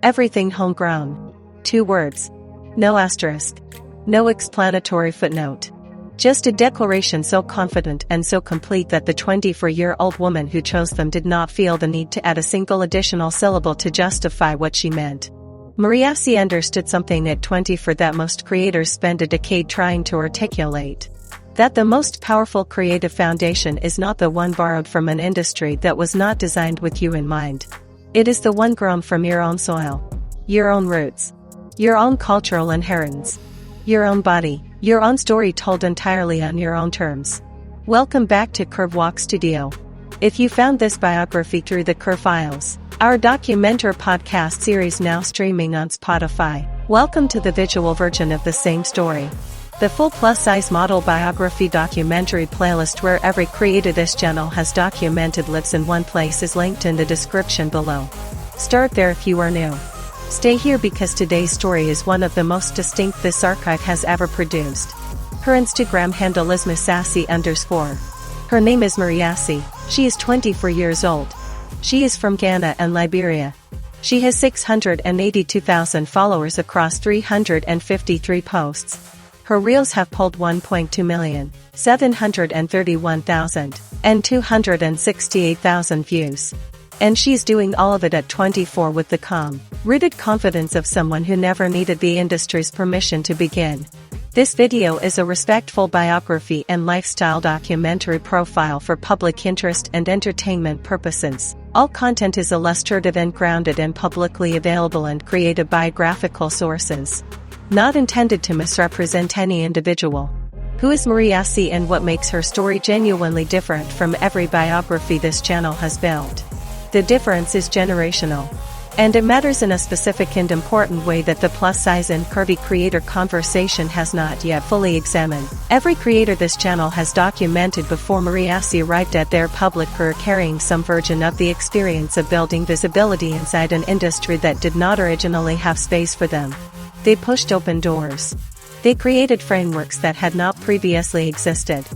Everything homegrown. 2 words. No asterisk. No explanatory footnote. Just a declaration so confident and so complete that the 24-year-old woman who chose them did not feel the need to add a single additional syllable to justify what she meant. Marie Assi understood something at 24 that most creators spend a decade trying to articulate. That the most powerful creative foundation is not the one borrowed from an industry that was not designed with you in mind. It is the one grown from your own soil, your own roots, your own cultural inheritance, your own body, your own story told entirely on your own terms. Welcome back to CurveWalk Studio. If you found this biography through the Curve Files, our documentary podcast series now streaming on Spotify, welcome to the visual version of the same story. The full plus-size model biography documentary playlist where every creator this channel has documented lives in one place is linked in the description below. Start there if you are new. Stay here because today's story is one of the most distinct this archive has ever produced. Her Instagram handle is @MissAssi_. Her name is Marie Assi. She is 24 years old. She is from Ghana and Liberia. She has 682,000 followers across 353 posts. Her reels have pulled 1.2 million, 731,000, and 268,000 views. And she's doing all of it at 24 with the calm, rooted confidence of someone who never needed the industry's permission to begin. This video is a respectful biography and lifestyle documentary profile for public interest and entertainment purposes. All content is illustrative and grounded in publicly available and creative biographical sources. Not intended to misrepresent any individual. Who is Marie Assi and what makes her story genuinely different from every biography this channel has built? The difference is generational. And it matters in a specific and important way that the plus-size and curvy creator conversation has not yet fully examined. Every creator this channel has documented before Marie Assi arrived at their public career carrying some version of the experience of building visibility inside an industry that did not originally have space for them. They pushed open doors. They created frameworks that had not previously existed.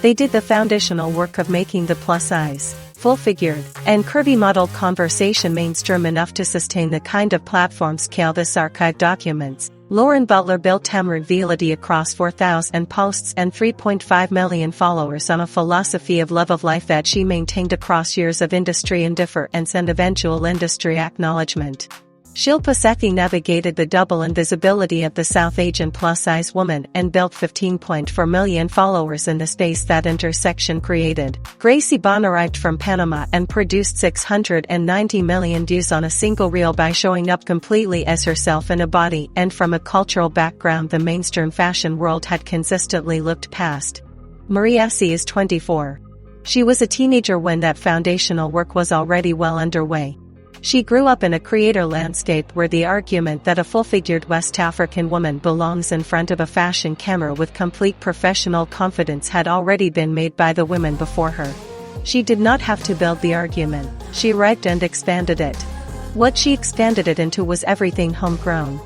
They did the foundational work of making the plus-size, full-figured, and curvy model conversation mainstream enough to sustain the kind of platform scale this archive documents. Lauren Butler built visibility across 4,000 posts and 3.5 million followers on a philosophy of love of life that she maintained across years of industry indifference and eventual industry acknowledgement. Shilpa Sethi navigated the double invisibility of the South Asian plus-size woman and built 15.4 million followers in the space that intersection created. Gracie Bon arrived from Panama and produced 690 million views on a single reel by showing up completely as herself in a body and from a cultural background the mainstream fashion world had consistently looked past. Marie Assi is 24. She was a teenager when that foundational work was already well underway. She grew up in a creator landscape where the argument that a full-figured West African woman belongs in front of a fashion camera with complete professional confidence had already been made by the women before her. She did not have to build the argument, she arrived and expanded it. What she expanded it into was everything homegrown.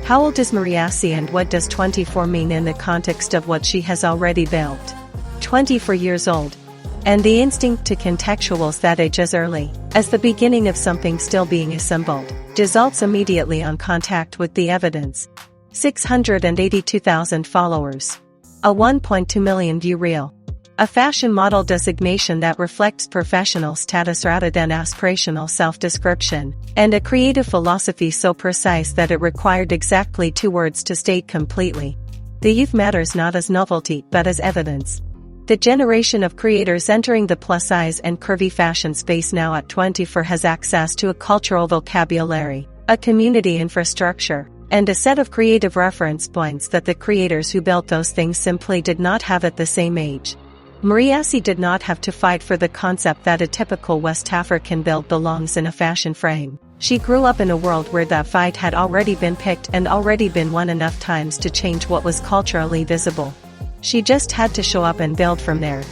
How old is Marie Assi and what does 24 mean in the context of what she has already built? 24 years old. And the instinct to contextualize that age as early as the beginning of something still being assembled, results immediately on contact with the evidence. 682,000 followers. A 1.2 million view reel. A fashion model designation that reflects professional status rather than aspirational self-description, and a creative philosophy so precise that it required exactly 2 words to state completely. The youth matters not as novelty but as evidence. The generation of creators entering the plus-size and curvy fashion space now at 24 has access to a cultural vocabulary, a community infrastructure, and a set of creative reference points that the creators who built those things simply did not have at the same age. Marie Assi did not have to fight for the concept that a typical West African build belongs in a fashion frame. She grew up in a world where that fight had already been picked and already been won enough times to change what was culturally visible. She just had to show up and build from there.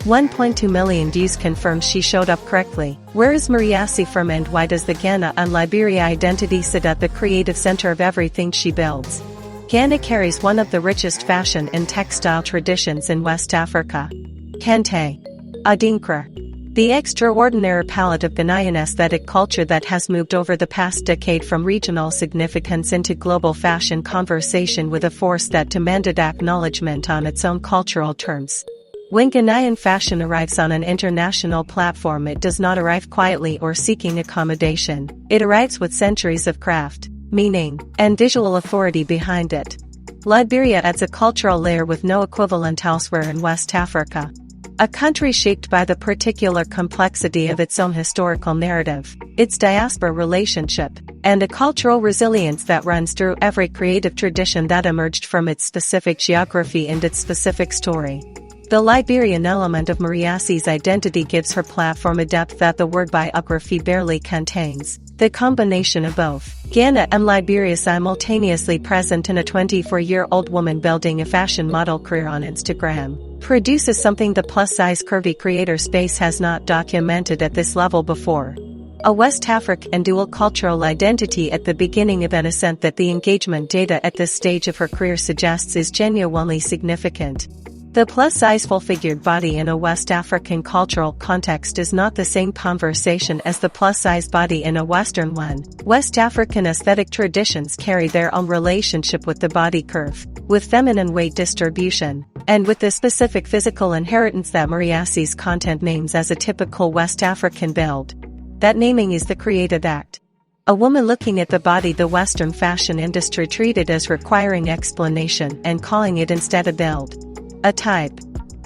1.2 million views confirms she showed up correctly. Where is Marie Assi from and why does the Ghana and Liberia identity sit at the creative center of everything she builds? Ghana carries one of the richest fashion and textile traditions in West Africa. Kente, Adinkra, The extraordinary palette of Ghanaian aesthetic culture that has moved over the past decade from regional significance into global fashion conversation with a force that demanded acknowledgement on its own cultural terms. When Ghanaian fashion arrives on an international platform, it does not arrive quietly or seeking accommodation. It arrives with centuries of craft, meaning, and visual authority behind it. Liberia adds a cultural layer with no equivalent elsewhere in West Africa. A country shaped by the particular complexity of its own historical narrative, its diaspora relationship, and a cultural resilience that runs through every creative tradition that emerged from its specific geography and its specific story. The Liberian element of Marie Assi's identity gives her platform a depth that the word biography barely contains. The combination of both Ghana and Liberia simultaneously present in a 24-year-old woman building a fashion model career on Instagram produces something the plus-size curvy creator space has not documented at this level before. A West African dual cultural identity at the beginning of an ascent that the engagement data at this stage of her career suggests is genuinely significant. The plus-size full-figured body in a West African cultural context is not the same conversation as the plus-size body in a Western one. West African aesthetic traditions carry their own relationship with the body curve, with feminine weight distribution, and with the specific physical inheritance that Marie Assi's content names as a typical West African build. That naming is the creative act. A woman looking at the body the Western fashion industry treated as requiring explanation and calling it instead a build. A type.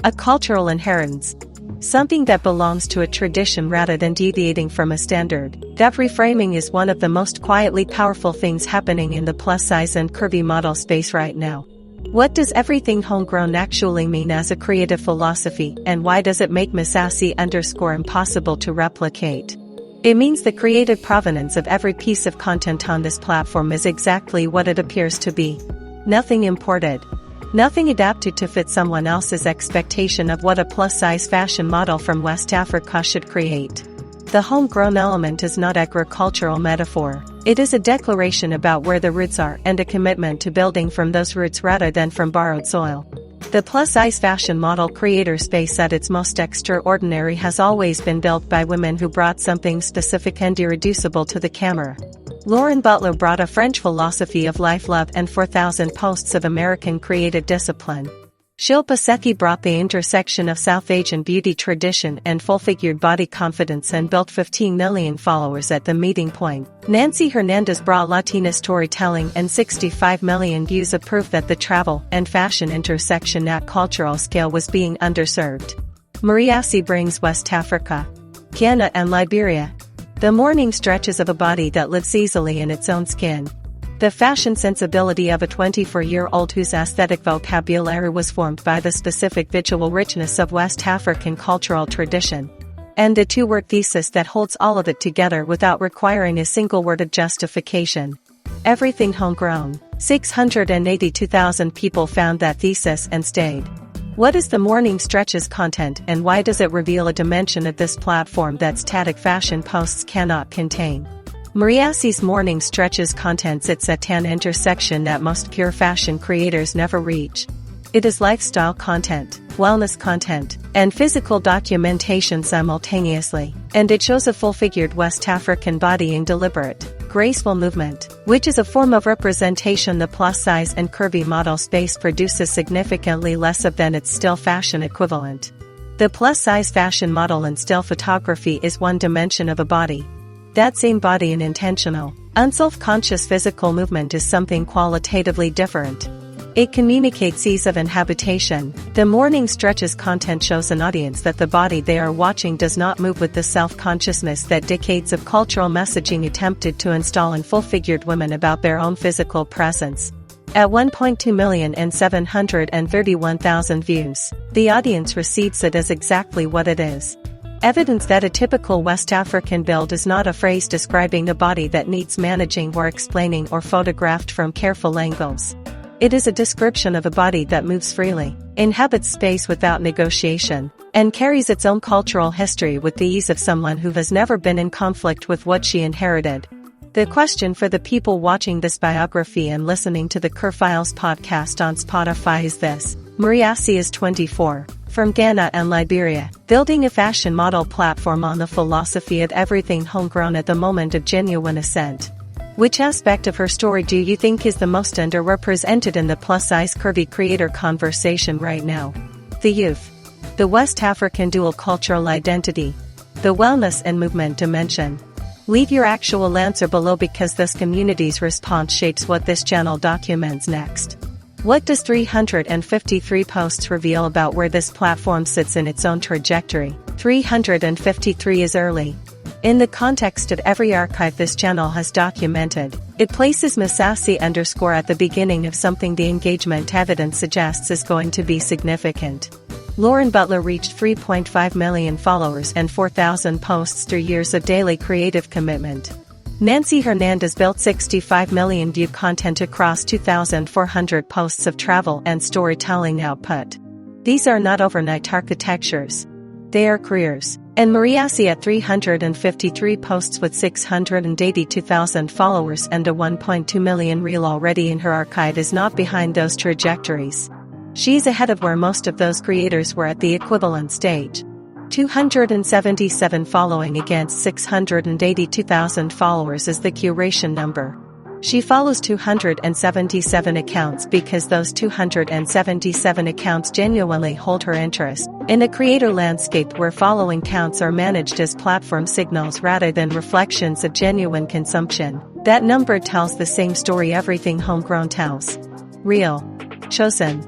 A cultural inheritance. Something that belongs to a tradition rather than deviating from a standard. That reframing is one of the most quietly powerful things happening in the plus-size and curvy model space right now. What does everything homegrown actually mean as a creative philosophy, and why does it make Miss Assi _impossible to replicate? It means the creative provenance of every piece of content on this platform is exactly what it appears to be. Nothing imported. Nothing adapted to fit someone else's expectation of what a plus-size fashion model from West Africa should create. The homegrown element is not agricultural metaphor. It is a declaration about where the roots are and a commitment to building from those roots rather than from borrowed soil. The plus-size fashion model creator space at its most extraordinary has always been built by women who brought something specific and irreducible to the camera. Lauren Butler brought a French philosophy of life, love, and 4,000 posts of American creative discipline. Shilpa Sethi brought the intersection of South Asian beauty tradition and full-figured body confidence and built 15 million followers at the meeting point. Nancy Hernandez brought Latina storytelling and 65 million views of proof that the travel and fashion intersection at cultural scale was being underserved. Marie Assi brings West Africa, Ghana and Liberia. The morning stretches of a body that lives easily in its own skin. The fashion sensibility of a 24-year-old whose aesthetic vocabulary was formed by the specific visual richness of West African cultural tradition. And a two-word thesis that holds all of it together without requiring a single word of justification. Everything homegrown. 682,000 people found that thesis and stayed. What is the morning stretches content, and why does it reveal a dimension of this platform that static fashion posts cannot contain? Marie Assi's morning stretches content sits at an intersection that most pure fashion creators never reach. It is lifestyle content, wellness content, and physical documentation simultaneously, and it shows a full-figured West African body in deliberate, graceful movement, which is a form of representation the plus-size and curvy model space produces significantly less of than its still fashion equivalent. The plus-size fashion model in still photography is one dimension of a body. That same body in intentional, unself-conscious physical movement is something qualitatively different. It communicates ease of inhabitation. The morning stretches content shows an audience that the body they are watching does not move with the self-consciousness that decades of cultural messaging attempted to install in full-figured women about their own physical presence. At 1.2 million and 731,000 views, the audience receives it as exactly what it is. Evidence that a typical West African build is not a phrase describing a body that needs managing or explaining or photographed from careful angles. It is a description of a body that moves freely, inhabits space without negotiation, and carries its own cultural history with the ease of someone who has never been in conflict with what she inherited. The question for the people watching this biography and listening to the CurveWalk podcast on Spotify is this: Marie Assi is 24, From Ghana and Liberia, building a fashion model platform on the philosophy of everything homegrown at the moment of genuine ascent. Which aspect of her story do you think is the most underrepresented in the plus-size curvy creator conversation right now? The youth. The West African dual cultural identity. The wellness and movement dimension. Leave your actual answer below because this community's response shapes what this channel documents next. What does 353 posts reveal about where this platform sits in its own trajectory? 353 is early. In the context of every archive this channel has documented, it places Miss Assi _ at the beginning of something the engagement evidence suggests is going to be significant. Lauren Butler reached 3.5 million followers and 4,000 posts through years of daily creative commitment. Nancy Hernandez built 65 million view content across 2,400 posts of travel and storytelling output. These are not overnight architectures. They are careers. And Marie Assi at 353 posts with 682,000 followers and a 1.2 million reel already in her archive is not behind those trajectories. She's ahead of where most of those creators were at the equivalent stage. 277 following against 682,000 followers is the curation number. She follows 277 accounts because those 277 accounts genuinely hold her interest. In a creator landscape where following counts are managed as platform signals rather than reflections of genuine consumption, that number tells the same story everything homegrown tells. Real. Chosen.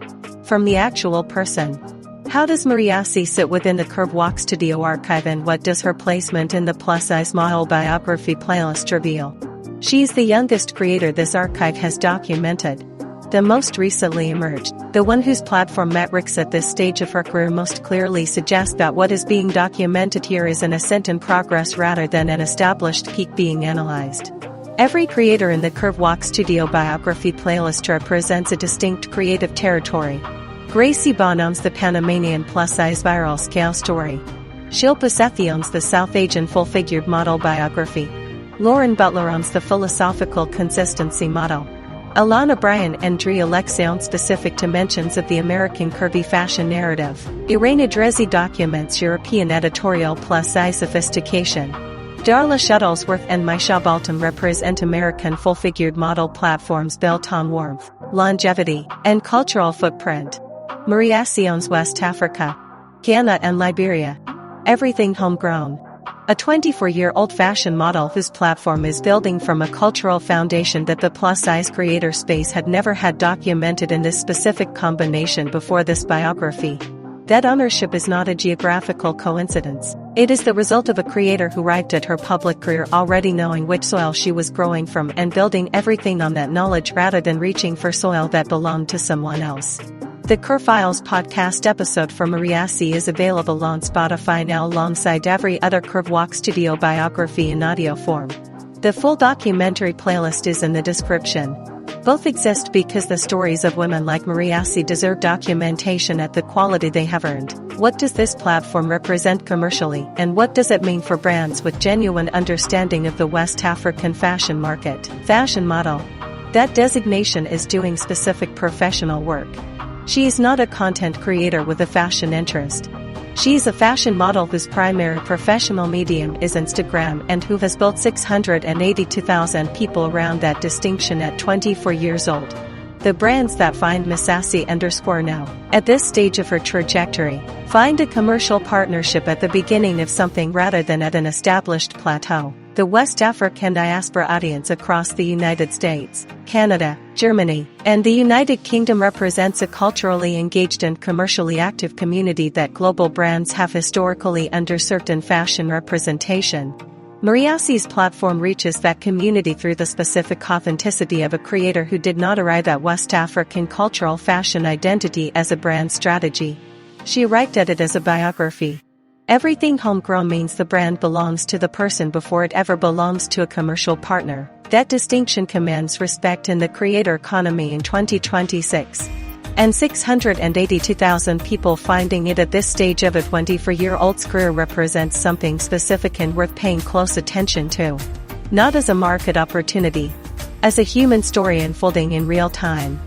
From the actual person. How does Marie Assi sit within the CurveWalk Studio archive and what does her placement in the plus-size model biography playlist reveal? She's the youngest creator this archive has documented. The most recently emerged, the one whose platform metrics at this stage of her career most clearly suggest that what is being documented here is an ascent in progress rather than an established peak being analyzed. Every creator in the CurveWalk Studio biography playlist represents a distinct creative territory. Gracie Bond owns the Panamanian plus-size viral scale story. Shilpa Sethi owns the South Asian full-figured model biography. Lauren Butler owns the philosophical consistency model. Alana Bryan and Dre Alexei own specific dimensions of the American curvy fashion narrative. Irene Drezzi documents European editorial plus-size sophistication. Darla Shuttlesworth and Maisha Baltam represent American full-figured model platforms built on warmth, longevity, and cultural footprint. Marie Assi owns West Africa, Ghana and Liberia. Everything homegrown. A 24-year-old fashion model whose platform is building from a cultural foundation that the plus-size creator space had never had documented in this specific combination before this biography. That ownership is not a geographical coincidence. It is the result of a creator who arrived at her public career already knowing which soil she was growing from and building everything on that knowledge rather than reaching for soil that belonged to someone else. The Curve Files podcast episode for Marie Assi is available on Spotify now alongside every other CurveWalk Studio biography in audio form. The full documentary playlist is in the description. Both exist because the stories of women like Marie Assi deserve documentation at the quality they have earned. What does this platform represent commercially, and what does it mean for brands with genuine understanding of the West African fashion market? Fashion model. That designation is doing specific professional work. She is not a content creator with a fashion interest. She is a fashion model whose primary professional medium is Instagram and who has built 682,000 people around that distinction at 24 years old. The brands that find Miss Assi _ now, at this stage of her trajectory, find a commercial partnership at the beginning of something rather than at an established plateau. The West African diaspora audience across the United States, Canada, Germany, and the United Kingdom represents a culturally engaged and commercially active community that global brands have historically underserved in fashion representation. Marie Assi's platform reaches that community through the specific authenticity of a creator who did not arrive at West African cultural fashion identity as a brand strategy. She arrived at it as a biography. Everything homegrown means the brand belongs to the person before it ever belongs to a commercial partner. That distinction commands respect in the creator economy in 2026. And 682,000 people finding it at this stage of a 24-year-old's career represents something specific and worth paying close attention to. Not as a market opportunity. As a human story unfolding in real time.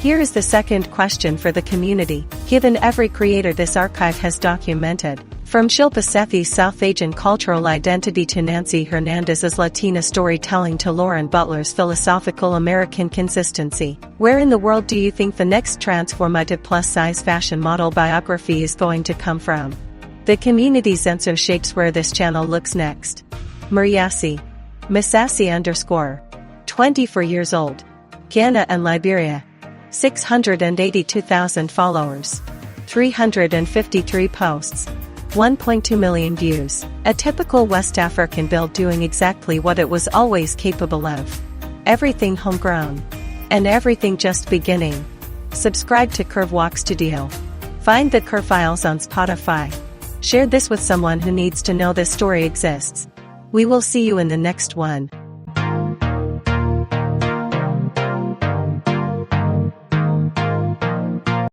Here is the second question for the community, given every creator this archive has documented. From Shilpa Sethi's South Asian cultural identity to Nancy Hernandez's Latina storytelling to Lauren Butler's philosophical American consistency, where in the world do you think the next transformative plus-size fashion model biography is going to come from? The community Zenso shapes where this channel looks next. Marie Assi. Miss Assi _ 24 years old. Ghana and Liberia. 682,000 followers. 353 posts. 1.2 million views. A typical West African build doing exactly what it was always capable of. Everything homegrown. And everything just beginning. Subscribe to CurveWalk Studio. Find the Curve files on Spotify. Share this with someone who needs to know this story exists. We will see you in the next one.